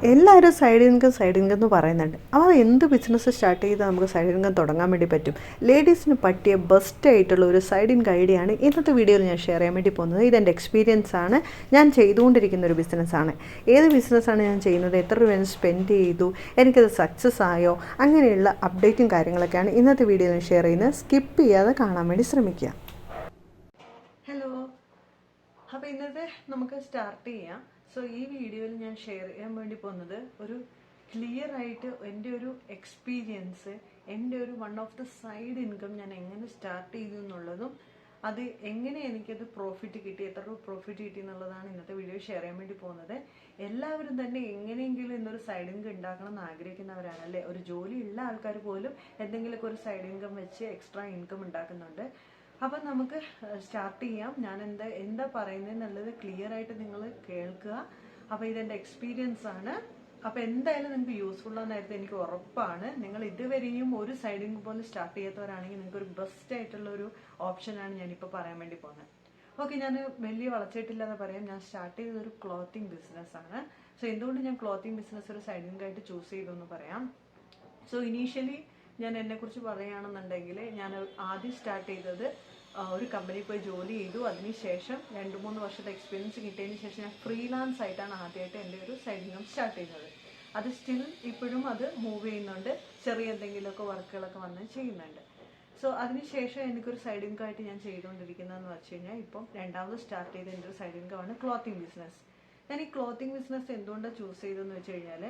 എല്ലാവരും side income എന്ന് പറയുന്നുണ്ട്. അപ്പോൾ എന്ത് ബിസിനസ് സ്റ്റാർട്ട് ചെയ്താൽ നമുക്ക് സൈഡ് ഇൻകം തുടങ്ങാൻ വേണ്ടി പറ്റും? ലേഡീസിന് പറ്റിയ ബെസ്റ്റ് ആയിട്ടുള്ള ഒരു സൈഡ് ഇൻകം ഐഡിയ ആണ് ഇന്നത്തെ വീഡിയോയിൽ ഞാൻ ഷെയർ ചെയ്യാൻ വേണ്ടി പോകുന്നത്. ഇതെൻ്റെ എക്സ്പീരിയൻസ് ആണ്. ഞാൻ ചെയ്തുകൊണ്ടിരിക്കുന്ന ഒരു ബിസിനസ്സാണ്. ഏത് ബിസിനസ്സാണ് ഞാൻ ചെയ്യുന്നത്, എത്ര രൂപ സ്പെൻഡ് ചെയ്തു, എനിക്കത് സക്സസ് ആയോ, അങ്ങനെയുള്ള അപ്ഡേറ്റും കാര്യങ്ങളൊക്കെയാണ് ഇന്നത്തെ വീഡിയോയിൽ ഷെയർ ചെയ്യുന്നത്. സ്കിപ്പ് ചെയ്യാതെ കാണാൻ വേണ്ടി ശ്രമിക്കുക. ഹലോ, അപ്പോൾ ഇന്നത്തെ നമുക്ക് സ്റ്റാർട്ട് ചെയ്യാം. സോ ഈ വീഡിയോയിൽ ഞാൻ ഷെയർ ചെയ്യാൻ വേണ്ടി പോകുന്നത് ഒരു ക്ലിയർ ആയിട്ട് എൻ്റെ ഒരു എക്സ്പീരിയൻസ്, എൻ്റെ ഒരു one of the side income ഞാൻ എങ്ങനെ സ്റ്റാർട്ട് ചെയ്തു എന്നുള്ളതും അത് എങ്ങനെ എനിക്കത് പ്രോഫിറ്റ് കിട്ടി, എത്ര രൂപ പ്രോഫിറ്റ് കിട്ടി എന്നുള്ളതാണ് ഇന്നത്തെ വീഡിയോ ഷെയർ ചെയ്യാൻ വേണ്ടി പോകുന്നത്. എല്ലാവരും തന്നെ എങ്ങനെയെങ്കിലും ഇന്നൊരു സൈഡ് ഇൻകം ഉണ്ടാക്കണം എന്ന് ആഗ്രഹിക്കുന്നവരാണ് അല്ലേ. ഒരു ജോലി ഉള്ള ആൾക്കാർ പോലും എന്തെങ്കിലുമൊക്കെ ഒരു സൈഡ് ഇൻകം വെച്ച് എക്സ്ട്രാ ഇൻകം ഉണ്ടാക്കുന്നുണ്ട്. അപ്പം നമുക്ക് സ്റ്റാർട്ട് ചെയ്യാം. ഞാൻ എന്താ പറയുന്നത് എന്നുള്ളത് ക്ലിയർ ആയിട്ട് നിങ്ങൾ കേൾക്കുക. അപ്പോൾ ഇതെൻ്റെ എക്സ്പീരിയൻസ് ആണ്. അപ്പോൾ എന്തായാലും നിങ്ങൾക്ക് യൂസ്ഫുൾ ആണെന്നായിരുന്നു എനിക്ക് ഉറപ്പാണ്. നിങ്ങൾ ഇതുവരെയും ഒരു സൈഡിങ് പോലും സ്റ്റാർട്ട് ചെയ്യാത്തവരാണെങ്കിൽ നിങ്ങൾക്ക് ഒരു ബെസ്റ്റ് ആയിട്ടുള്ള ഒരു ഓപ്ഷനാണ് ഞാനിപ്പോൾ പറയാൻ വേണ്ടി പോകുന്നത്. ഓക്കെ, ഞാൻ വലിയ വളച്ചിട്ടില്ലാതെ പറയാം. ഞാൻ സ്റ്റാർട്ട് ചെയ്തൊരു ക്ലോത്തിങ് ബിസിനസ്സാണ്. സോ എന്തുകൊണ്ട് ഞാൻ ക്ലോത്തിങ് ബിസിനസ് ഒരു സൈഡിങ് ആയിട്ട് ചൂസ് ചെയ്തു എന്ന് പറയാം. സോ ഇനീഷ്യലി ഞാൻ എന്നെക്കുറിച്ച് പറയുകയാണെന്നുണ്ടെങ്കിൽ ഞാൻ ആദ്യം സ്റ്റാർട്ട് ചെയ്തത് ഒരു കമ്പനിയിൽ പോയി ജോലി ചെയ്തു. അതിനുശേഷം 2-3 വർഷത്തെ എക്സ്പീരിയൻസ് കിട്ടിയതിന് ശേഷം ഞാൻ ഫ്രീലാൻസ് ആയിട്ടാണ് ആദ്യമായിട്ട് എൻ്റെ ഒരു സൈഡ് ഇൻകം സ്റ്റാർട്ട് ചെയ്യുന്നത്. അത് സ്റ്റിൽ ഇപ്പോഴും അത് മൂവ് ചെയ്യുന്നുണ്ട്. ചെറിയ എന്തെങ്കിലുമൊക്കെ വർക്കുകളൊക്കെ വന്ന് ചെയ്യുന്നുണ്ട്. സോ അതിനുശേഷം എനിക്കൊരു സൈഡ് ഇൻകം ആയിട്ട് ഞാൻ ചെയ്തുകൊണ്ടിരിക്കുന്നതെന്ന് വെച്ച് കഴിഞ്ഞാൽ ഇപ്പം രണ്ടാമത് സ്റ്റാർട്ട് ചെയ്ത എൻ്റെ ഒരു സൈഡ് ഇൻകമാണ് ക്ലോത്തിങ് ബിസിനസ്. ഞാൻ ഈ ക്ലോത്തിങ് ബിസിനസ് എന്തുകൊണ്ടാണ് ചൂസ് ചെയ്തതെന്ന് വെച്ച് കഴിഞ്ഞാൽ,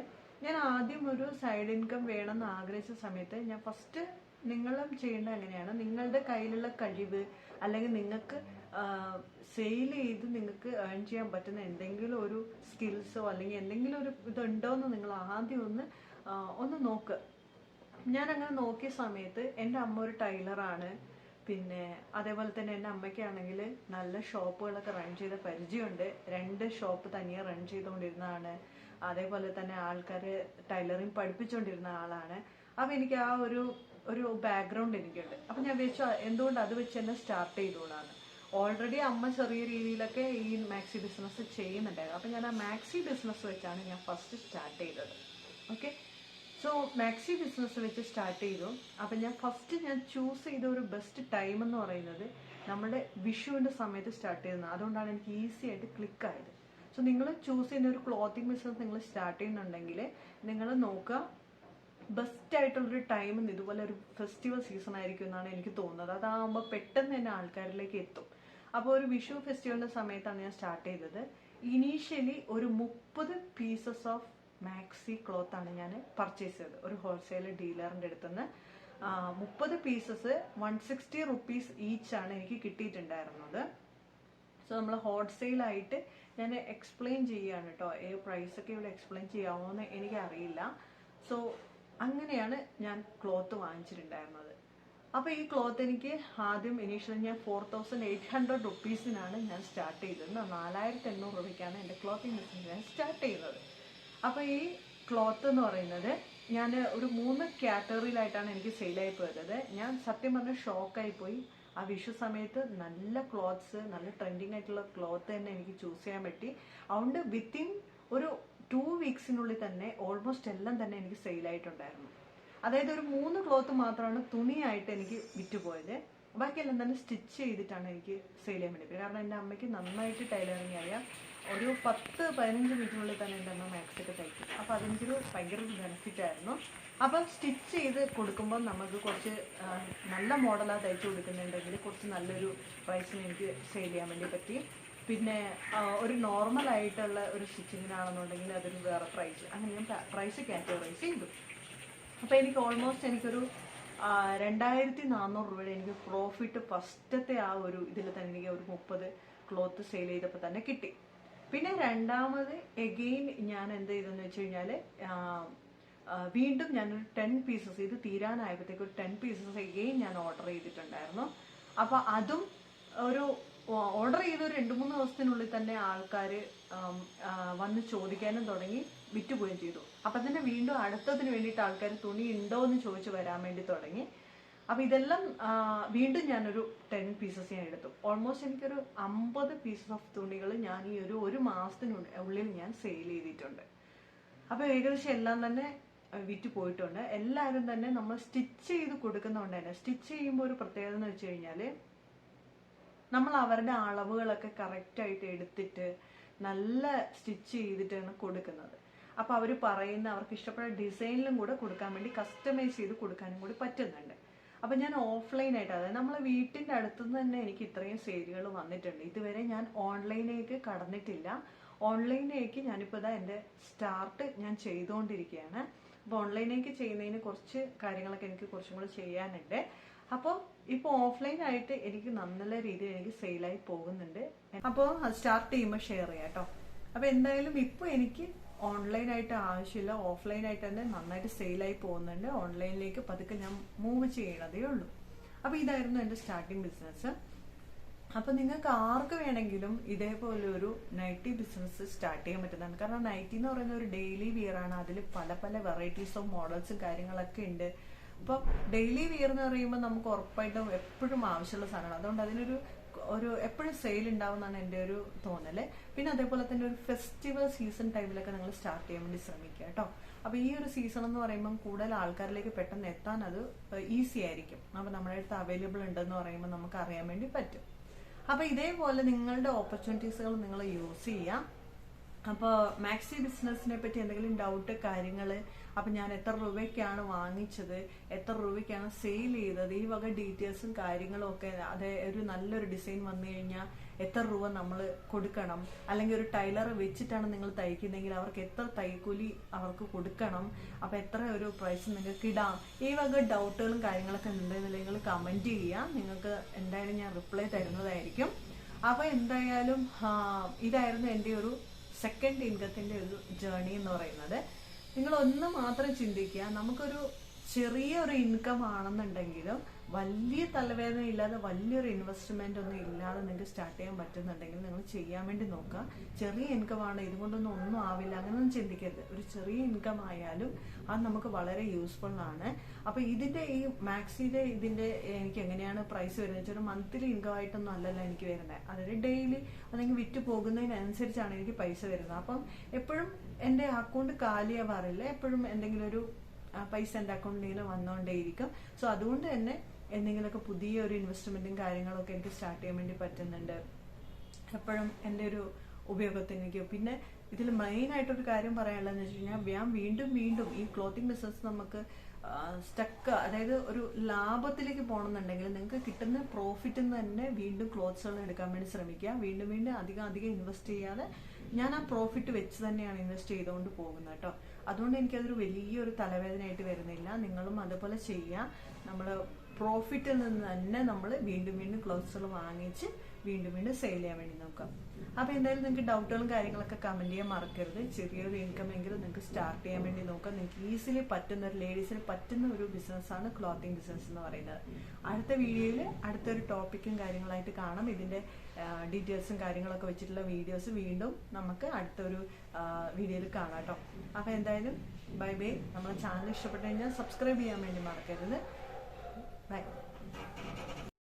ഞാൻ ആദ്യം ഒരു സൈഡ് ഇൻകം വേണമെന്ന് ആഗ്രഹിച്ച സമയത്ത് ഞാൻ ഫസ്റ്റ് നിങ്ങളും ചെയ്യേണ്ടത് എങ്ങനെയാണ്, നിങ്ങളുടെ കയ്യിലുള്ള കഴിവ് അല്ലെങ്കിൽ നിങ്ങൾക്ക് സെയിൽ ചെയ്ത് നിങ്ങൾക്ക് ഏൺ ചെയ്യാൻ പറ്റുന്ന എന്തെങ്കിലും ഒരു സ്കിൽസോ അല്ലെങ്കിൽ എന്തെങ്കിലും ഒരു ഇതുണ്ടോ എന്ന് നിങ്ങൾ ആദ്യം ഒന്ന് നോക്കുക. ഞാൻ അങ്ങനെ നോക്കിയ സമയത്ത് എൻ്റെ അമ്മ ഒരു ടൈലറാണ്. പിന്നെ അതേപോലെ തന്നെ എൻ്റെ അമ്മയ്ക്കാണെങ്കിൽ നല്ല ഷോപ്പുകളൊക്കെ റൺ ചെയ്ത പരിചയമുണ്ട്. 2 ഷോപ്പ് തനിയെ റൺ ചെയ്തുകൊണ്ടിരുന്നതാണ്. അതേപോലെ തന്നെ ആൾക്കാർ ടൈലറിങ് പഠിപ്പിച്ചുകൊണ്ടിരുന്ന ആളാണ്. അപ്പം എനിക്ക് ആ ഒരു ബാക്ക്ഗ്രൗണ്ട് എനിക്കുണ്ട്. അപ്പം ഞാൻ വെച്ചു എന്തുകൊണ്ട് അത് വെച്ച് തന്നെ സ്റ്റാർട്ട് ചെയ്തോളാണ്. ഓൾറെഡി അമ്മ ചെറിയ രീതിയിലൊക്കെ ഈ മാക്സി ബിസിനസ് ചെയ്യുന്നുണ്ടായിരുന്നു. അപ്പം ഞാൻ ആ മാക്സി ബിസിനസ് വെച്ചാണ് ഞാൻ ഫസ്റ്റ് സ്റ്റാർട്ട് ചെയ്തത്. ഓക്കെ, സോ മാക്സി ബിസിനസ് വെച്ച് സ്റ്റാർട്ട് ചെയ്തു. അപ്പം ഞാൻ ചൂസ് ചെയ്ത ഒരു ബെസ്റ്റ് ടൈം എന്ന് പറയുന്നത് നമ്മുടെ വിഷുവിൻ്റെ സമയത്ത് സ്റ്റാർട്ട് ചെയ്യുന്നത്. അതുകൊണ്ടാണ് എനിക്ക് ഈസി ആയിട്ട് ക്ലിക്കായത്. സോ നിങ്ങൾ ചൂസ് ചെയ്യുന്ന ഒരു ക്ലോത്തിങ് ബിസിനസ് നിങ്ങൾ സ്റ്റാർട്ട് ചെയ്യുന്നുണ്ടെങ്കിൽ നിങ്ങൾ നോക്കുക, ബെസ്റ്റ് ആയിട്ടുള്ളൊരു ടൈം ഇതുപോലെ ഒരു ഫെസ്റ്റിവൽ സീസൺ ആയിരിക്കും എന്നാണ് എനിക്ക് തോന്നുന്നത്. അതാകുമ്പോൾ പെട്ടെന്ന് തന്നെ ആൾക്കാരിലേക്ക് എത്തും. അപ്പോൾ ഒരു വിഷു ഫെസ്റ്റിവലിൻ്റെ സമയത്താണ് ഞാൻ സ്റ്റാർട്ട് ചെയ്തത്. ഇനീഷ്യലി ഒരു 30 പീസസ് ഓഫ് മാക്സി ക്ലോത്ത് ആണ് ഞാൻ പർച്ചേസ് ചെയ്തത് ഒരു ഹോൾസെയിൽ ഡീലറിൻ്റെ അടുത്തുനിന്ന്. 30 പീസസ് 160 റുപ്പീസ് ഈച്ച് ആണ് എനിക്ക് കിട്ടിയിട്ടുണ്ടായിരുന്നത്. സോ നമ്മൾ ഹോൾസെയിലായിട്ട് ഞാൻ എക്സ്പ്ലെയിൻ ചെയ്യുകയാണ് കേട്ടോ. പ്രൈസൊക്കെ ഇവിടെ എക്സ്പ്ലെയിൻ ചെയ്യാമോ എന്ന് എനിക്കറിയില്ല. സോ അങ്ങനെയാണ് ഞാൻ ക്ലോത്ത് വാങ്ങിച്ചിട്ടുണ്ടായിരുന്നത്. അപ്പോൾ ഈ ക്ലോത്ത് എനിക്ക് ആദ്യം ഇനീഷ്യലി ഞാൻ 4800 റുപ്പീസിനാണ് ഞാൻ സ്റ്റാർട്ട് ചെയ്തത്. 4800 രൂപയ്ക്കാണ് എൻ്റെ ക്ലോത്തിങ് ബിസിനസ് ഞാൻ സ്റ്റാർട്ട് ചെയ്യുന്നത്. അപ്പോൾ ഈ ക്ലോത്ത് എന്ന് പറയുന്നത് ഞാൻ ഒരു 3 കാറ്റഗറിയിലായിട്ടാണ് എനിക്ക് സെയിലായി പോയത്. ഞാൻ സത്യം പറഞ്ഞാൽ ഷോക്കായി പോയി. ആ വിഷു സമയത്ത് നല്ല ക്ലോത്ത്സ്, നല്ല ട്രെൻഡിങ് ആയിട്ടുള്ള ക്ലോത്ത് തന്നെ എനിക്ക് ചൂസ് ചെയ്യാൻ പറ്റി. അതുകൊണ്ട് വിത്തിൻ ഒരു 2 വീക്സിനുള്ളിൽ തന്നെ ഓൾമോസ്റ്റ് എല്ലാം തന്നെ എനിക്ക് സെയിലായിട്ടുണ്ടായിരുന്നു. അതായത് ഒരു 3 ക്ലോത്ത് മാത്രമാണ് തുണിയായിട്ട് എനിക്ക് വിറ്റുപോയത്. ബാക്കിയെല്ലാം തന്നെ സ്റ്റിച്ച് ചെയ്തിട്ടാണ് എനിക്ക് സെയിൽ ചെയ്യാൻ വേണ്ടി പറ്റും. കാരണം എൻ്റെ അമ്മയ്ക്ക് നന്നായിട്ട് ടൈലറിങ് അറിയാം. ഒരു 10-15 മിനിറ്റിനുള്ളിൽ തന്നെ എൻ്റെ അമ്മ മാക്സൊക്കെ തയ്ക്കും. അപ്പോൾ അതെനിക്കൊരു ഭയങ്കര ബെനിഫിറ്റ് ആയിരുന്നു. അപ്പം സ്റ്റിച്ച് ചെയ്ത് കൊടുക്കുമ്പോൾ നമുക്ക് കുറച്ച് നല്ല മോഡലാണ് തയ്ച്ചു കൊടുക്കുന്നുണ്ടെങ്കിൽ കുറച്ച് നല്ലൊരു പ്രൈസിന് എനിക്ക് സെയിൽ ചെയ്യാൻ വേണ്ടി പറ്റി. പിന്നെ ഒരു നോർമൽ ആയിട്ടുള്ള ഒരു സ്റ്റിച്ചിങ്ങിനാണെന്നുണ്ടെങ്കിൽ അതൊരു വേറെ പ്രൈസ്. അങ്ങനെ ഞാൻ പ്രൈസ് കാറ്റഗറൈസ് ചെയ്തു. അപ്പോൾ എനിക്ക് ഓൾമോസ്റ്റ് എനിക്കൊരു 2400 രൂപയുടെ എനിക്ക് പ്രോഫിറ്റ് ഫസ്റ്റത്തെ ആ ഒരു ഇതിൽ തന്നെ എനിക്ക് ഒരു 30 ക്ലോത്ത് സെയിൽ ചെയ്തപ്പോൾ തന്നെ കിട്ടി. പിന്നെ രണ്ടാമത് എഗെയിൻ ഞാൻ എന്ത് ചെയ്തെന്ന് വെച്ച് കഴിഞ്ഞാൽ വീണ്ടും ഞാനൊരു 10 പീസസ് ഇത് തീരാനായപ്പോഴത്തേക്ക് ഒരു 10 പീസസ് എഗെയിൻ ഞാൻ ഓർഡർ ചെയ്തിട്ടുണ്ടായിരുന്നു. അപ്പോൾ അതും ഒരു ഓർഡർ ചെയ്ത് ഒരു 2-3 ദിവസത്തിനുള്ളിൽ തന്നെ ആൾക്കാർ വന്ന് ചോദിക്കാനും തുടങ്ങി, വിറ്റുപോവുകയും ചെയ്തു. അപ്പം തന്നെ വീണ്ടും അടുത്തതിന് വേണ്ടിയിട്ട് ആൾക്കാർ തുണി ഉണ്ടോ എന്ന് ചോദിച്ച് വരാൻ വേണ്ടി തുടങ്ങി. അപ്പോൾ ഇതെല്ലാം വീണ്ടും ഞാനൊരു 10 പീസസ് ഞാൻ എടുത്തു. ഓൾമോസ്റ്റ് എനിക്കൊരു 50 പീസസ് ഓഫ് തുണികൾ ഞാൻ ഈ ഒരു മാസത്തിനുള്ളിൽ ഞാൻ സെയിൽ ചെയ്തിട്ടുണ്ട്. അപ്പോൾ ഏകദേശം എല്ലാം തന്നെ വിറ്റ് പോയിട്ടുണ്ട്. എല്ലാവരും തന്നെ നമ്മൾ സ്റ്റിച്ച് ചെയ്ത് കൊടുക്കുന്നതുകൊണ്ട് തന്നെ, സ്റ്റിച്ച് ചെയ്യുമ്പോൾ ഒരു പ്രത്യേകത എന്ന് വെച്ച് കഴിഞ്ഞാൽ നമ്മൾ അവരുടെ അളവുകളൊക്കെ കറക്റ്റായിട്ട് എടുത്തിട്ട് നല്ല സ്റ്റിച്ച് ചെയ്തിട്ടാണ് കൊടുക്കുന്നത്. അപ്പോൾ അവർ പറയുന്ന അവർക്ക് ഇഷ്ടപ്പെട്ട ഡിസൈനിലും കൂടെ കൊടുക്കാൻ വേണ്ടി കസ്റ്റമൈസ് ചെയ്ത് കൊടുക്കാനും കൂടി പറ്റുന്നുണ്ട്. അപ്പം ഞാൻ ഓഫ്ലൈനായിട്ട്, അതായത് നമ്മളെ വീട്ടിൻ്റെ അടുത്തുനിന്ന് തന്നെ എനിക്ക് ഇത്രയും സെയിലുകൾ വന്നിട്ടുണ്ട്. ഇതുവരെ ഞാൻ ഓൺലൈനിലേക്ക് കടന്നിട്ടില്ല. ഓൺലൈനിലേക്ക് ഞാനിപ്പോൾ എൻ്റെ സ്റ്റാർട്ട് ഞാൻ ചെയ്തുകൊണ്ടിരിക്കുകയാണ്. അപ്പോൾ ഓൺലൈനിലേക്ക് ചെയ്യുന്നതിന് കുറച്ച് കാര്യങ്ങളൊക്കെ എനിക്ക് കുറച്ചും കൂടി ചെയ്യാനുണ്ട്. അപ്പോൾ ഇപ്പോൾ ഓഫ്ലൈനായിട്ട് എനിക്ക് നല്ല രീതിയിൽ എനിക്ക് സെയിലായി പോകുന്നുണ്ട്. അപ്പോൾ സ്റ്റാർട്ട് ചെയ്യുമ്പോൾ ഷെയർ ചെയ്യാം കേട്ടോ. അപ്പോൾ എന്തായാലും ഇപ്പോൾ എനിക്ക് ഓൺലൈനായിട്ട് ആവശ്യമില്ല, ഓഫ്ലൈനായിട്ട് തന്നെ നന്നായിട്ട് സെയിലായി പോകുന്നുണ്ട്. ഓൺലൈനിലേക്ക് പതുക്കെ ഞാൻ മൂവ് ചെയ്യണതേ ഉള്ളൂ. അപ്പോൾ ഇതായിരുന്നു എൻ്റെ സ്റ്റാർട്ടിങ് ബിസിനസ്. അപ്പോൾ നിങ്ങൾക്ക് ആർക്ക് വേണമെങ്കിലും ഇതേപോലെ ഒരു നൈറ്റി ബിസിനസ് സ്റ്റാർട്ട് ചെയ്യാൻ പറ്റുന്നതാണ്. കാരണം നൈറ്റി എന്ന് പറയുന്ന ഒരു ഡെയിലി വിയർ ആണ്. അതിൽ പല പല വെറൈറ്റീസ് ഓഫ് മോഡൽസും കാര്യങ്ങളൊക്കെ ഉണ്ട്. അപ്പോൾ ഡെയിലി വിയർ എന്ന് പറയുമ്പോൾ നമുക്ക് ഉറപ്പായിട്ടും എപ്പോഴും ആവശ്യമുള്ള സാധനമാണ്. അതുകൊണ്ട് അതിനൊരു എപ്പോഴും സെയിൽ ഉണ്ടാവുന്നതാണ് എൻ്റെ ഒരു തോന്നല്. പിന്നെ അതേപോലെ തന്നെ ഒരു ഫെസ്റ്റിവൽ സീസൺ ടൈമിലൊക്കെ നിങ്ങൾ സ്റ്റാർട്ട് ചെയ്യാൻ വേണ്ടി ശ്രമിക്കുക കേട്ടോ. അപ്പോൾ ഈ ഒരു സീസൺ എന്ന് പറയുമ്പോൾ കൂടുതൽ ആൾക്കാരിലേക്ക് പെട്ടെന്ന് എത്താൻ അത് ഈസി ആയിരിക്കും. അപ്പോൾ നമ്മുടെ അടുത്ത് അവൈലബിൾ ഉണ്ടെന്ന് പറയുമ്പോൾ നമുക്ക് അറിയാൻ വേണ്ടി പറ്റും. അപ്പോൾ ഇതേപോലെ നിങ്ങളുടെ ഓപ്പർച്യൂണിറ്റീസുകൾ നിങ്ങൾ യൂസ് ചെയ്യാം. അപ്പോൾ മാക്സി ബിസിനസ്സിനെ പറ്റി എന്തെങ്കിലും ഡൗട്ട് കാര്യങ്ങൾ, അപ്പം ഞാൻ എത്ര രൂപയ്ക്കാണ് വാങ്ങിച്ചത്, എത്ര രൂപയ്ക്കാണ് സെയിൽ ചെയ്തത്, ഈ വക ഡീറ്റെയിൽസും കാര്യങ്ങളും ഒക്കെ, അത് ഒരു നല്ലൊരു ഡിസൈൻ വന്നു കഴിഞ്ഞാൽ എത്ര രൂപ നമ്മൾ കൊടുക്കണം, അല്ലെങ്കിൽ ഒരു ടൈലർ വെച്ചിട്ടാണ് നിങ്ങൾ തയ്ക്കുന്നതെങ്കിൽ അവർക്ക് എത്ര തൈക്കൂലി അവർക്ക് കൊടുക്കണം, അപ്പം എത്ര ഒരു പ്രൈസ് നിങ്ങൾക്ക് ഇടാം, ഈ വക ഡൗട്ടുകളും കാര്യങ്ങളൊക്കെ ഉണ്ടെങ്കിൽ നിങ്ങൾ കമൻറ്റ് ചെയ്യുക. നിങ്ങൾക്ക് എന്തായാലും ഞാൻ റിപ്ലൈ തരുന്നതായിരിക്കും. അപ്പോൾ എന്തായാലും ഇതായിരുന്നു എൻ്റെ ഒരു സെക്കൻഡ് ഇൻകത്തിൻ്റെ ഒരു ജേർണി എന്ന് പറയുന്നത്. നിങ്ങൾ ഒന്ന് മാത്രം ചിന്തിക്കുക, നമുക്കൊരു ചെറിയൊരു ഇൻകം ആണെന്നുണ്ടെങ്കിലും വലിയ തലവേദന ഇല്ലാതെ വലിയൊരു ഇൻവെസ്റ്റ്മെന്റ് ഒന്നും ഇല്ലാതെ നിങ്ങൾക്ക് സ്റ്റാർട്ട് ചെയ്യാൻ പറ്റുന്നുണ്ടെങ്കിൽ നിങ്ങൾ ചെയ്യാൻ വേണ്ടി നോക്കുക. ചെറിയ ഇൻകം ആണ്, ഇതുകൊണ്ടൊന്നും ഒന്നും ആവില്ല അങ്ങനെയൊന്നും ചിന്തിക്കരുത്. ഒരു ചെറിയ ഇൻകം ആയാലും അത് നമുക്ക് വളരെ യൂസ്ഫുൾ ആണ്. അപ്പോൾ ഇതിന്റെ ഈ മാക്സിയുടെ ഇതിന്റെ എനിക്ക് എങ്ങനെയാണ് പ്രൈസ് വരുന്നത് വെച്ചാൽ ഒരു മന്ത്ലി ഇൻകം ആയിട്ടൊന്നും അല്ലല്ലോ എനിക്ക് വരുന്നത്. അതായത് ഡെയിലി അല്ലെങ്കിൽ വിറ്റ് പോകുന്നതിനനുസരിച്ചാണ് എനിക്ക് പൈസ വരുന്നത്. അപ്പം എപ്പോഴും എൻ്റെ അക്കൗണ്ട് കാലിയാവാറില്ല, എപ്പോഴും എന്തെങ്കിലും ഒരു പൈസ എൻ്റെ അക്കൗണ്ടിൽ ഇങ്ങനെ വന്നുകൊണ്ടേയിരിക്കും. സോ അതുകൊണ്ട് തന്നെ എന്തെങ്കിലുമൊക്കെ പുതിയൊരു ഇൻവെസ്റ്റ്മെന്റും കാര്യങ്ങളൊക്കെ എനിക്ക് സ്റ്റാർട്ട് ചെയ്യാൻ വേണ്ടി പറ്റുന്നുണ്ട്. എപ്പോഴും എൻ്റെ ഒരു ഉപയോഗത്തിനേക്ക്. പിന്നെ ഇതിൽ മെയിനായിട്ടൊരു കാര്യം പറയാനുള്ളതെന്ന് വെച്ച് കഴിഞ്ഞാൽ ഞാൻ വീണ്ടും ഈ ക്ലോത്തിങ് ബിസിനസ് നമുക്ക് സ്റ്റക്ക്, അതായത് ഒരു ലാഭത്തിലേക്ക് പോകണമെന്നുണ്ടെങ്കിൽ നിങ്ങൾക്ക് കിട്ടുന്ന പ്രോഫിറ്റിൽ നിന്ന് തന്നെ വീണ്ടും ക്ലോത്ത്സുകൾ എടുക്കാൻ വേണ്ടി ശ്രമിക്കുക. വീണ്ടും അധികം ഇൻവെസ്റ്റ് ചെയ്യാതെ ഞാൻ ആ പ്രോഫിറ്റ് വെച്ച് തന്നെയാണ് ഇൻവെസ്റ്റ് ചെയ്തുകൊണ്ട് പോകുന്നത് കേട്ടോ. അതുകൊണ്ട് എനിക്കതൊരു വലിയൊരു തലവേദനയായിട്ട് വരുന്നില്ല. നിങ്ങളും അതുപോലെ ചെയ്യുക. നമ്മൾ പ്രോഫിറ്റിൽ നിന്ന് തന്നെ നമ്മൾ വീണ്ടും ക്ലോത്ത്സുകൾ വാങ്ങിച്ച് വീണ്ടും സെയിൽ ചെയ്യാൻ വേണ്ടി നോക്കാം. അപ്പോൾ എന്തായാലും നിങ്ങൾക്ക് ഡൗട്ടുകളും കാര്യങ്ങളൊക്കെ കമൻറ്റ് ചെയ്യാൻ മറക്കരുത്. ചെറിയൊരു ഇൻകം എങ്കിലും നിങ്ങൾക്ക് സ്റ്റാർട്ട് ചെയ്യാൻ വേണ്ടി നോക്കാം. നിങ്ങൾക്ക് ഈസിലി പറ്റുന്ന ഒരു ലേഡീസിന് പറ്റുന്ന ഒരു ബിസിനസ്സാണ് ക്ലോത്തിങ് ബിസിനസ് എന്ന് പറയുന്നത്. അടുത്ത വീഡിയോയിൽ അടുത്തൊരു ടോപ്പിക്കും കാര്യങ്ങളായിട്ട് കാണാം. ഇതിൻ്റെ ഡീറ്റെയിൽസും കാര്യങ്ങളൊക്കെ വെച്ചിട്ടുള്ള വീഡിയോസ് വീണ്ടും നമുക്ക് അടുത്തൊരു വീഡിയോയിൽ കാണാം കേട്ടോ. അപ്പോൾ എന്തായാലും ബൈ. നമ്മുടെ ചാനൽ ഇഷ്ടപ്പെട്ടു കഴിഞ്ഞാൽ സബ്സ്ക്രൈബ് ചെയ്യാൻ വേണ്ടി മറക്കരുത്. Bye.